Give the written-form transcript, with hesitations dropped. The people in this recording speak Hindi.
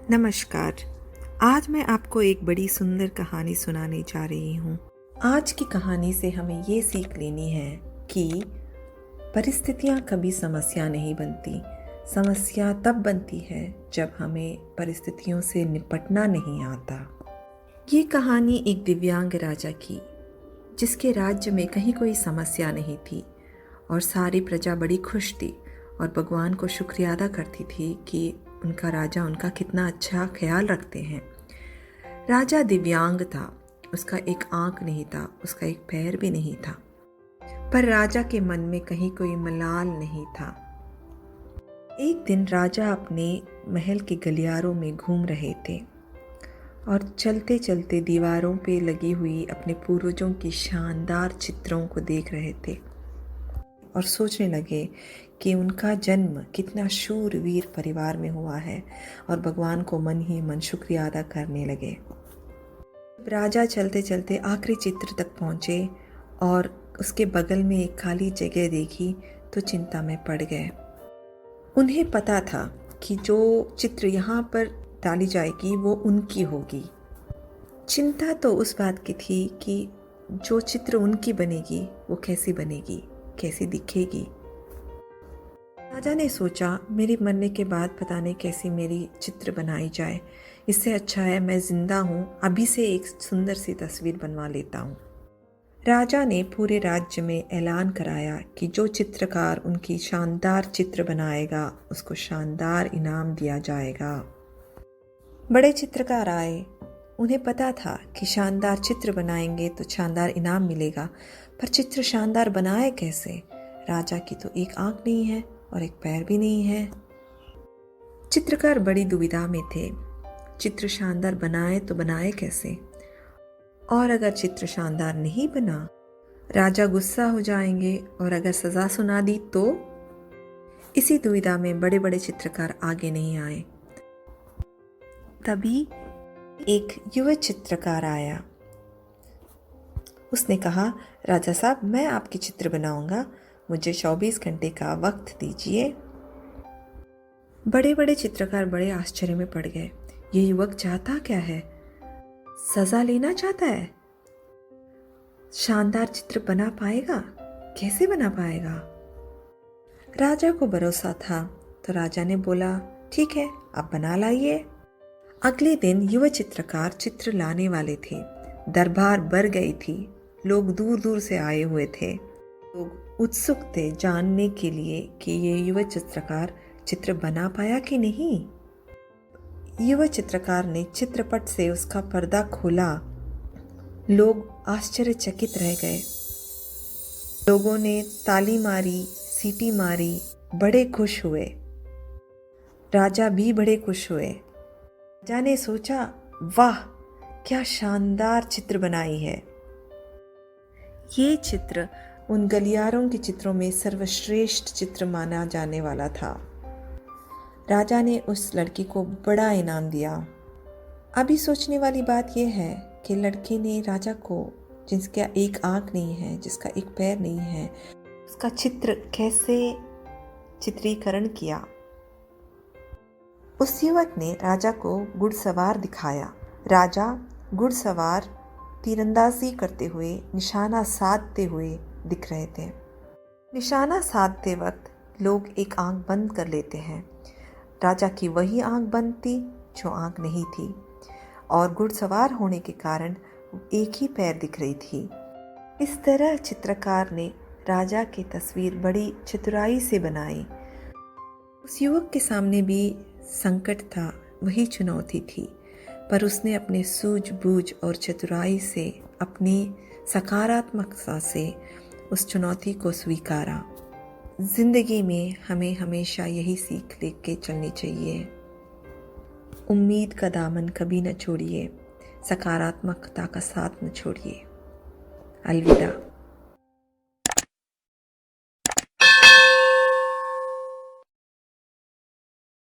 नमस्कार। आज मैं आपको एक बड़ी सुंदर कहानी सुनाने जा रही हूँ। आज की कहानी से हमें ये सीख लेनी है कि परिस्थितियाँ कभी समस्या नहीं बनती। समस्या तब बनती है जब हमें परिस्थितियों से निपटना नहीं आता। ये कहानी एक दिव्यांग राजा की, जिसके राज्य में कहीं कोई समस्या नहीं थी और सारी प्रजा बड़ी खुश थी और भगवान को शुक्रिया अदा करती थी कि उनका राजा उनका कितना अच्छा ख्याल रखते हैं। राजा दिव्यांग था, उसका एक आंख नहीं था, उसका एक पैर भी नहीं था, पर राजा के मन में कहीं कोई मलाल नहीं था। एक दिन राजा अपने महल के गलियारों में घूम रहे थे और चलते चलते दीवारों पे लगी हुई अपने पूर्वजों की शानदार चित्रों को देख रहे थे और सोचने लगे कि उनका जन्म कितना शूरवीर परिवार में हुआ है और भगवान को मन ही मन शुक्रिया अदा करने लगे। राजा चलते चलते आखिरी चित्र तक पहुँचे और उसके बगल में एक खाली जगह देखी तो चिंता में पड़ गए। उन्हें पता था कि जो चित्र यहाँ पर डाली जाएगी वो उनकी होगी। चिंता तो उस बात की थी कि जो चित्र उनकी बनेगी वो कैसी बनेगी, कैसी दिखेगी। राजा ने सोचा, मेरे मरने के बाद पता नहीं कैसी मेरी चित्र बनाई जाए, इससे अच्छा है मैं जिंदा हूँ, अभी से एक सुंदर सी तस्वीर बनवा लेता हूँ। राजा ने पूरे राज्य में ऐलान कराया कि जो चित्रकार उनकी शानदार चित्र बनाएगा उसको शानदार इनाम दिया जाएगा। बड़े चित्रकार आए, उन्हें पता था कि शानदार चित्र बनाएंगे तो शानदार इनाम मिलेगा, पर चित्र शानदार बनाए कैसे? राजा की तो एक आंख नहीं है और एक पैर भी नहीं है। चित्रकार बड़ी दुविधा में थे, चित्र शानदार बनाए तो बनाए कैसे, और अगर चित्र शानदार नहीं बना राजा गुस्सा हो जाएंगे और अगर सजा सुना दी तो। इसी दुविधा में बड़े बड़े चित्रकार आगे नहीं आए। तभी एक युवा चित्रकार आया। उसने कहा, राजा साहब मैं आपकी चित्र बनाऊंगा, मुझे 24 घंटे का वक्त दीजिए। बड़े बड़े चित्रकार बड़े आश्चर्य में पड़ गए। ये युवक चाहता क्या है? सजा लेना चाहता है? शानदार चित्र बना पाएगा? कैसे बना पाएगा? राजा को भरोसा था तो राजा ने बोला, ठीक है आप बना लाइए। अगले दिन युवा चित्रकार चित्र लाने वाले थे। दरबार भर गई थी, लोग दूर दूर से आए हुए थे। लोग उत्सुक थे जानने के लिए कि ये युवा चित्रकार चित्र बना पाया कि नहीं। युवा चित्रकार ने चित्रपट से उसका पर्दा खोला। लोग आश्चर्यचकित रह गए। लोगों ने ताली मारी, सीटी मारी, बड़े खुश हुए। राजा भी बड़े खुश हुए। राजा ने सोचा, वाह क्या शानदार चित्र बनाई है। ये चित्र उन गलियारों के चित्रों में सर्वश्रेष्ठ चित्र माना जाने वाला था। राजा ने उस लड़की को बड़ा इनाम दिया। अभी सोचने वाली बात यह है कि लड़के ने राजा को, जिसका एक आंख नहीं है, जिसका एक पैर नहीं है, उसका चित्र कैसे चित्रीकरण किया। उस युवक ने राजा को घुड़सवार दिखाया। राजा घुड़सवार तीरंदाजी करते हुए, निशाना साधते हुए दिख रहे थे। निशाना साधते वक्त लोग एक आंख बंद कर लेते हैं। राजा की वही आंख बंद थी जो आंख नहीं थी और घुड़सवार होने के कारण एक ही पैर दिख रही थी। इस तरह चित्रकार ने राजा की तस्वीर बड़ी चतुराई से बनाई। उस युवक के सामने भी संकट था, वही चुनौती थी, पर उसने अपने सूझबूझ और चतुराई से, अपनी सकारात्मकता से उस चुनौती को स्वीकारा। जिंदगी में हमें हमेशा यही सीख लेके चलनी चाहिए। उम्मीद का दामन कभी न छोड़िए, सकारात्मकता का साथ न छोड़िए। अलविदा।